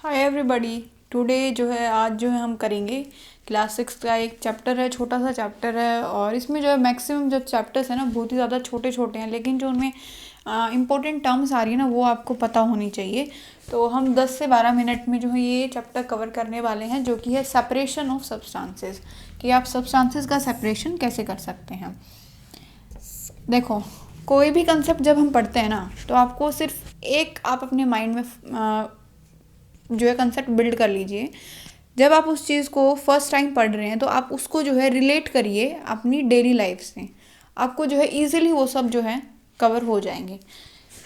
Hi everybody. Today जो है आज जो है हम करेंगे क्लास 6 का एक चैप्टर है, छोटा सा चैप्टर है। और इसमें जो है मैक्सिमम जो चैप्टर्स है ना बहुत ही ज़्यादा छोटे छोटे हैं, लेकिन जो उनमें इम्पोर्टेंट टर्म्स आ रही है ना वो आपको पता होनी चाहिए। तो हम 10 से 12 मिनट में जो है ये चैप्टर कवर करने वाले हैं, जो कि है सेपरेशन ऑफ सब्सटेंसेस, कि आप सब्सटेंसेस का सेपरेशन कैसे कर सकते हैं। देखो, कोई भी कंसेप्ट जब हम पढ़ते हैं ना तो आपको सिर्फ एक आप अपने माइंड में जो है कंसेप्ट बिल्ड कर लीजिए। जब आप उस चीज़ को फर्स्ट टाइम पढ़ रहे हैं तो आप उसको जो है रिलेट करिए अपनी डेली लाइफ से, आपको जो है इजीली वो सब जो है कवर हो जाएंगे।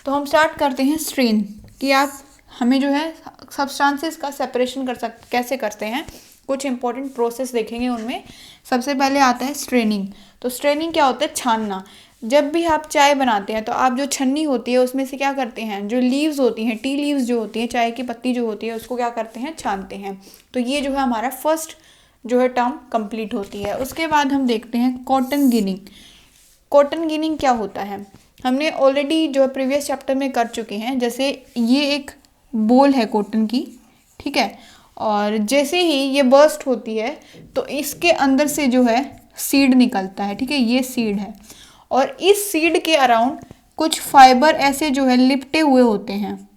तो हम स्टार्ट करते हैं स्ट्रेन, कि आप हमें जो है सब्सटेंसेस का सेपरेशन कैसे करते हैं। कुछ इंपॉर्टेंट प्रोसेस देखेंगे उनमें। सबसे पहले आता है स्ट्रेनिंग। तो स्ट्रेनिंग क्या होता है? छानना। जब भी आप चाय बनाते हैं तो आप जो छन्नी होती है उसमें से क्या करते हैं, जो लीव्स होती हैं, टी लीव्स जो होती हैं, चाय की पत्ती जो होती है, उसको क्या करते हैं, छानते हैं। तो ये जो है हमारा फर्स्ट जो है टर्म कंप्लीट होती है। उसके बाद हम देखते हैं कॉटन गिनिंग। कॉटन गिनिंग क्या होता है हमने ऑलरेडी जो प्रीवियस चैप्टर में कर चुके हैं। जैसे ये एक बोल है कॉटन की, ठीक है, और जैसे ही ये बर्स्ट होती है तो इसके अंदर से जो है सीड निकलता है, ठीक है, ये सीड है। और इस सीड के अराउंड कुछ फाइबर ऐसे जो है लिपटे हुए होते हैं,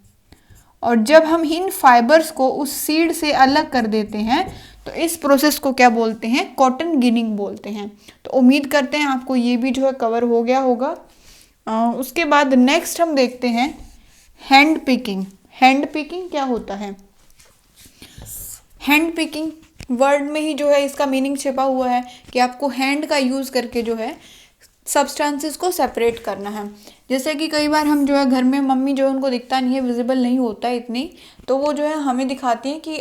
और जब हम इन फाइबर्स को उस सीड से अलग कर देते हैं तो इस प्रोसेस को क्या बोलते हैं? कॉटन गिनिंग बोलते हैं। तो उम्मीद करते हैं आपको ये भी जो है कवर हो गया होगा। उसके बाद नेक्स्ट हम देखते हैं हैंड पिकिंग। हैंड पिकिंग क्या होता है? हैंड पिकिंग वर्ड में ही जो है इसका मीनिंग छिपा हुआ है कि आपको हैंड का यूज़ करके जो है सब्सटेंसेस को सेपरेट करना है। जैसे कि कई बार हम जो है घर में मम्मी जो है उनको दिखता नहीं है, विजिबल नहीं होता है इतनी, तो वो जो है हमें दिखाती हैं कि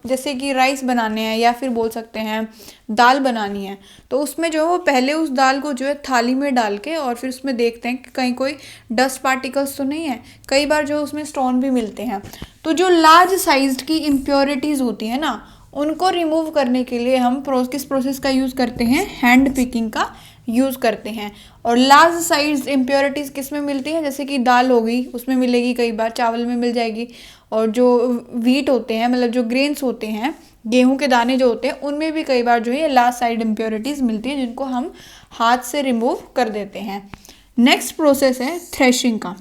जैसे कि राइस बनाने हैं या फिर बोल सकते हैं दाल बनानी है, तो उसमें जो है वो पहले उस दाल को जो है थाली में डाल के और फिर उसमें देखते हैं कि कहीं कोई डस्ट पार्टिकल्स तो नहीं है। कई बार जो उसमें स्टोन भी मिलते हैं। तो जो लार्ज साइज्ड की इम्प्योरिटीज़ होती है ना, उनको रिमूव करने के लिए हम किस प्रोसेस का यूज़ करते हैं? हैंड पिकिंग का यूज़ करते हैं। और लार्ज साइज इम्प्योरिटीज़ किस में मिलती हैं? जैसे कि दाल हो गई, उसमें मिलेगी, कई बार चावल में मिल जाएगी, और जो व्हीट होते हैं, मतलब जो ग्रेन्स होते हैं, गेहूं के दाने जो होते हैं, उनमें भी कई बार जो है लार्ज साइज इम्प्योरिटीज़ मिलती है, जिनको हम हाथ से रिमूव कर देते हैं। नेक्स्ट प्रोसेस है थ्रेशिंग का।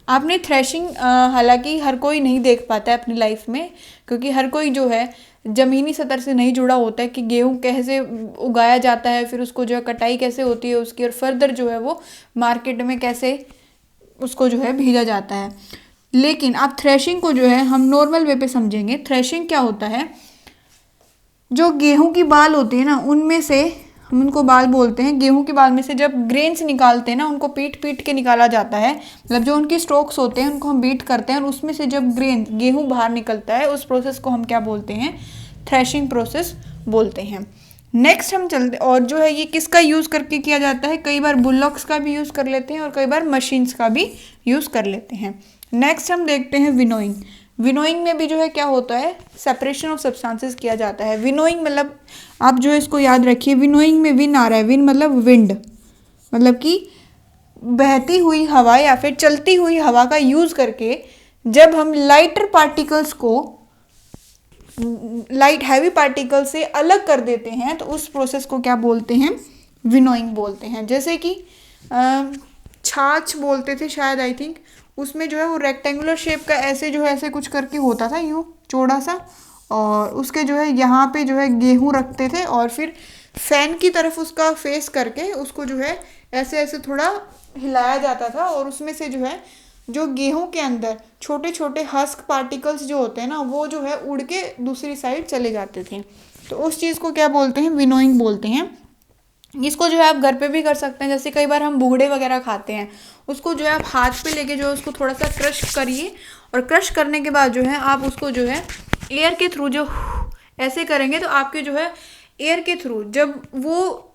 आपने थ्रेशिंग हालांकि हर कोई नहीं देख पाता है अपनी लाइफ में, क्योंकि हर कोई जो है ज़मीनी सतह से नहीं जुड़ा होता है कि गेहूं कैसे उगाया जाता है, फिर उसको जो है कटाई कैसे होती है उसकी, और फर्दर जो है वो मार्केट में कैसे उसको जो है भेजा जाता है। लेकिन आप थ्रेशिंग को जो है हम नॉर्मल वे पे समझेंगे। थ्रेशिंग क्या होता है? जो गेहूं की बाल होती है ना, उनमें से हम उनको बाल बोलते हैं। गेहूं के बाल में से जब ग्रेन्स निकालते हैं ना, उनको पीट पीट के निकाला जाता है, मतलब जो उनकी स्टोक्स होते हैं उनको हम बीट करते हैं, और उसमें से जब गेहूं बाहर निकलता है उस प्रोसेस को हम क्या बोलते हैं? थ्रेशिंग प्रोसेस बोलते हैं। नेक्स्ट हम चलते, और जो है ये किसका यूज़ करके किया जाता है? कई बार बुलॉक्स का भी यूज़ कर लेते हैं और कई बार मशीन्स का भी यूज़ कर लेते हैं। नेक्स्ट हम देखते हैं विनोइंग। विनोइंग में भी जो है क्या होता है? सेपरेशन ऑफ सब्सटेंसेस किया जाता है। विनोइंग मतलब आप जो है इसको याद रखिए, विनोइंग में विन आ रहा है, विन मतलब विंड, मतलब कि बहती हुई हवा या फिर चलती हुई हवा का यूज़ करके जब हम लाइटर पार्टिकल्स को लाइट हैवी पार्टिकल से अलग कर देते हैं तो उस प्रोसेस को क्या बोलते हैं? विनोइंग बोलते हैं। जैसे कि छाछ बोलते थे शायद, आई थिंक, उसमें जो है वो रेक्टेंगुलर शेप का ऐसे जो है ऐसे कुछ करके होता था, यूँ चौड़ा सा, और उसके जो है यहाँ पे जो है गेहूं रखते थे और फिर फैन की तरफ उसका फेस करके उसको जो है ऐसे ऐसे थोड़ा हिलाया जाता था, और उसमें से जो है जो गेहूं के अंदर छोटे छोटे हस्क पार्टिकल्स जो होते हैं ना, वो जो है उड़ के दूसरी साइड चले जाते थे। तो उस चीज़ को क्या बोलते हैं? विनोइंग बोलते हैं। इसको जो है आप घर पे भी कर सकते हैं। जैसे कई बार हम बुगड़े वगैरह खाते हैं, उसको जो है आप हाथ पे लेके जो है उसको थोड़ा सा क्रश करिए, और क्रश करने के बाद जो है आप उसको जो है एयर के थ्रू जो ऐसे करेंगे तो आपके जो है एयर के थ्रू जब वो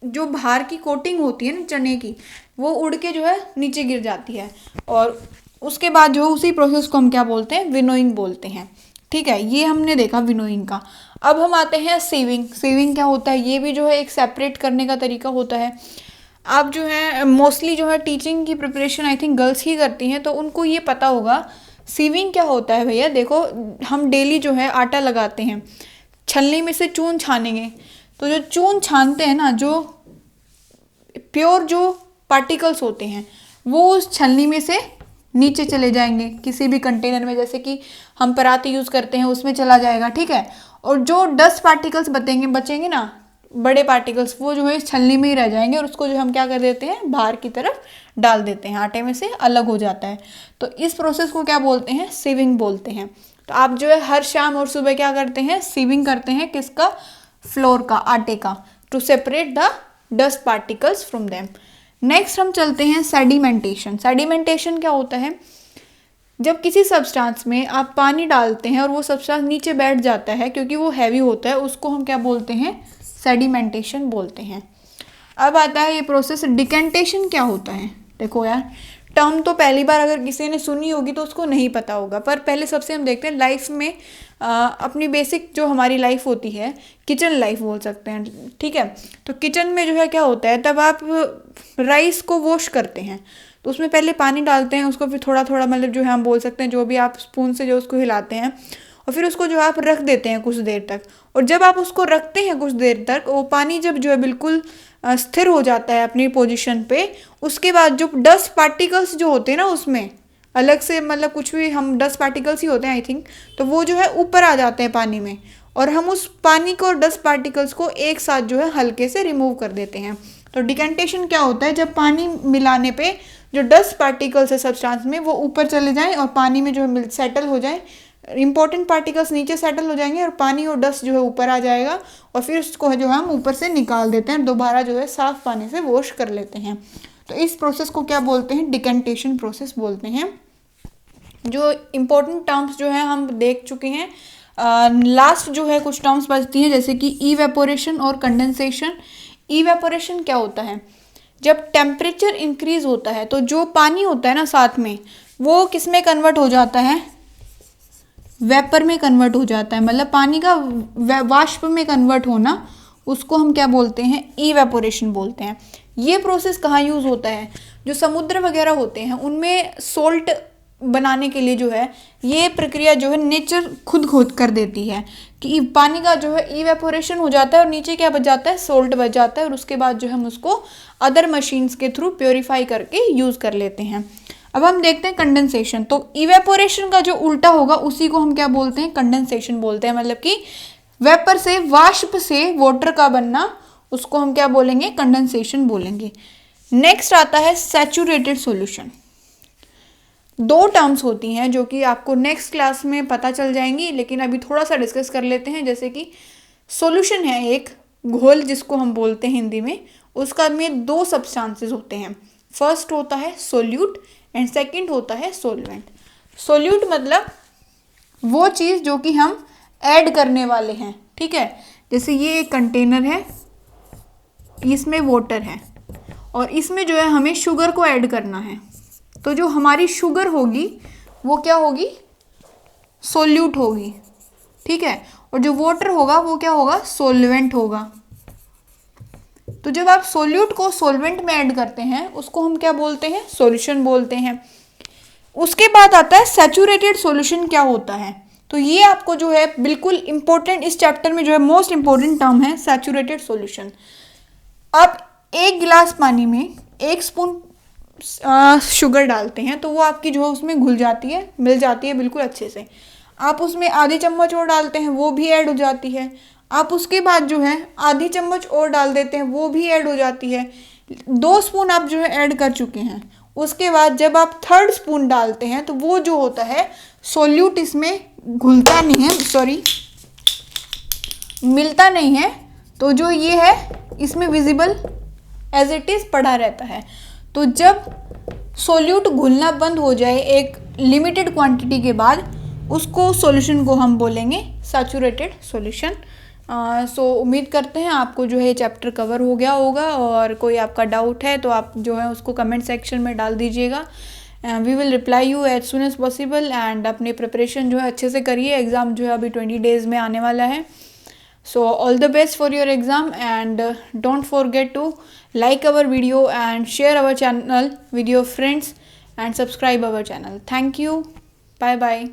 जो बाहर की कोटिंग होती है ना चने की, वो उड़ के जो है नीचे गिर जाती है, और उसके बाद जो उसी प्रोसेस को हम क्या बोलते हैं? विनोइंग बोलते हैं। ठीक है, ये हमने देखा विनोइंग का। अब हम आते हैं सीविंग। सीविंग क्या होता है? ये भी जो है एक सेपरेट करने का तरीका होता है। आप जो है मोस्टली जो है टीचिंग की प्रिपरेशन आई थिंक गर्ल्स ही करती हैं, तो उनको ये पता होगा सीविंग क्या होता है भैया, देखो हम डेली जो है आटा लगाते हैं, छलनी में से चून छानेंगे, तो जो चून छानते हैं ना, जो प्योर जो पार्टिकल्स होते हैं वो उस छलनी में से नीचे चले जाएंगे किसी भी कंटेनर में, जैसे कि हम परात यूज़ करते हैं उसमें चला जाएगा, ठीक है। और जो डस्ट पार्टिकल्स बचेंगे ना, बड़े पार्टिकल्स, वो जो है इस छलनी में ही रह जाएंगे, और उसको जो हम क्या कर देते हैं, बाहर की तरफ डाल देते हैं, आटे में से अलग हो जाता है। तो इस प्रोसेस को क्या बोलते हैं, सीविंग बोलते हैं। तो आप जो है हर शाम और सुबह क्या करते हैं, सीविंग करते हैं, किसका, फ्लोर का, आटे का, to separate the dust particles from them. Next हम चलते हैं सेडिमेंटेशन। सेडिमेंटेशन क्या होता है, जब किसी सब्सटेंस में आप पानी डालते हैं और वो सब्सटेंस नीचे बैठ जाता है क्योंकि वो हैवी होता है, उसको हम क्या बोलते हैं, सेडिमेंटेशन बोलते हैं। अब आता है ये प्रोसेस डिकेंटेशन क्या होता है। देखो यार, टर्म तो पहली बार अगर किसी ने सुनी होगी तो उसको नहीं पता होगा, पर पहले सबसे हम देखते हैं लाइफ में अपनी बेसिक जो हमारी लाइफ होती है, किचन लाइफ बोल सकते हैं, ठीक है। तो किचन में जो है क्या होता है, तब आप राइस को वॉश करते हैं तो उसमें पहले पानी डालते हैं, उसको फिर थोड़ा थोड़ा मतलब जो है हम बोल सकते हैं, जो भी आप स्पून से जो उसको हिलाते हैं, और फिर उसको जो आप रख देते हैं कुछ देर तक। और जब आप उसको रखते हैं कुछ देर तक, वो पानी जब जो है बिल्कुल स्थिर हो जाता है अपनी पोजीशन पे, उसके बाद जो डस्ट पार्टिकल्स जो होते हैं ना, उसमें अलग से मतलब कुछ भी हम डस्ट पार्टिकल्स ही होते हैं आई थिंक, तो वो जो है ऊपर आ जाते हैं पानी में, और हम उस पानी को और डस्ट पार्टिकल्स को एक साथ जो है हल्के से रिमूव कर देते हैं। तो डिकेंटेशन क्या होता है, जब पानी मिलाने पे जो डस्ट पार्टिकल्स है सब्सटेंस में वो ऊपर चले जाएं और पानी में जो है सेटल हो जाएं, इंपॉर्टेंट पार्टिकल्स नीचे सेटल हो जाएंगे और पानी और डस्ट जो है ऊपर आ जाएगा, और फिर उसको जो है हम ऊपर से निकाल देते हैं, दोबारा जो है साफ पानी से वॉश कर लेते हैं। तो इस प्रोसेस को क्या बोलते हैं, डिकेंटेशन प्रोसेस बोलते हैं। जो इम्पोर्टेंट टर्म्स जो है हम देख चुके हैं, लास्ट जो है कुछ टर्म्स बचती हैं, जैसे कि इवेपोरेशन और कंडेंसेशन। इवेपोरेशन क्या होता है, जब टेम्परेचर इंक्रीज होता है तो जो पानी होता है ना साथ में, वो किस में कन्वर्ट हो जाता है, वेपर में कन्वर्ट हो जाता है, मतलब पानी का वाष्प में कन्वर्ट होना, उसको हम क्या बोलते हैं, इवेपोरेशन बोलते हैं। ये प्रोसेस कहाँ यूज़ होता है, जो समुद्र वगैरह होते हैं उनमें सोल्ट बनाने के लिए जो है ये प्रक्रिया जो है नेचर खुद कर देती है कि पानी का जो है इवेपोरेशन हो जाता है और नीचे क्या बच जाता है, सोल्ट बच जाता है, और उसके बाद जो हम उसको अदर मशीन्स के थ्रू प्योरीफाई करके यूज़ कर लेते हैं। अब हम देखते हैं कंडेंसेशन। तो इवेपोरेशन का जो उल्टा होगा उसी को हम क्या बोलते हैं, कंडेंसेशन बोलते हैं, मतलब कि वेपर से, वाष्प से वाटर का बनना, उसको हम क्या बोलेंगे, कंडेंसेशन बोलेंगे। नेक्स्ट आता है सैचुरेटेड सॉल्यूशन। दो टर्म्स होती हैं जो कि आपको नेक्स्ट क्लास में पता चल जाएंगी, लेकिन अभी थोड़ा सा डिस्कस कर लेते हैं। जैसे कि सॉल्यूशन है एक घोल जिसको हम बोलते हैं हिंदी में, उसका में दो सब्सटेंसेस होते हैं, फर्स्ट होता है सोल्यूट एंड सेकंड होता है सोलवेंट। सोल्यूट मतलब वो चीज़ जो कि हम ऐड करने वाले हैं, ठीक है। जैसे ये एक कंटेनर है, इसमें वाटर है और इसमें जो है हमें शुगर को ऐड करना है, तो जो हमारी शुगर होगी वो क्या होगी, सोल्यूट होगी, ठीक है। और जो वाटर होगा वो क्या होगा, सोलवेंट होगा। तो जब आप सोल्यूट को सोलवेंट में ऐड करते हैं उसको हम क्या बोलते हैं, सॉल्यूशन बोलते हैं। उसके बाद आता है सैचुरेटेड सॉल्यूशन क्या होता है। तो ये आपको जो है बिल्कुल इंपॉर्टेंट, इस चैप्टर में जो है मोस्ट इंपॉर्टेंट टर्म है सैचुरेटेड सॉल्यूशन। आप एक गिलास पानी में 1 स्पून शुगर डालते हैं तो वो आपकी जो है उसमें घुल जाती है, मिल जाती है बिल्कुल अच्छे से। आप उसमें आधी चम्मच और डालते हैं, वो भी ऐड हो जाती है। आप उसके बाद जो है आधी चम्मच और डाल देते हैं, वो भी ऐड हो जाती है। 2 स्पून आप जो है ऐड कर चुके हैं। उसके बाद जब आप 3rd स्पून डालते हैं तो वो जो होता है सोल्यूट इसमें घुलता नहीं है, सॉरी मिलता नहीं है, तो जो ये है इसमें विजिबल एज इट इज़ पड़ा रहता है। तो जब सोल्यूट घुलना बंद हो जाए एक लिमिटेड क्वांटिटी के बाद, उसको सॉल्यूशन को हम बोलेंगे सैचुरेटेड सॉल्यूशन। सो उम्मीद करते हैं आपको जो है चैप्टर कवर हो गया होगा, और कोई आपका डाउट है तो आप जो है उसको कमेंट सेक्शन में डाल दीजिएगा। We will reply you as soon as possible. And अपनी प्रिपरेशन जो है अच्छे से करिए, एग्ज़ाम जो है अभी 20 डेज़ में आने वाला है। So all the best for your exam, and don't forget to like our video and share our channel with your friends and subscribe our channel. Thank you. Bye bye.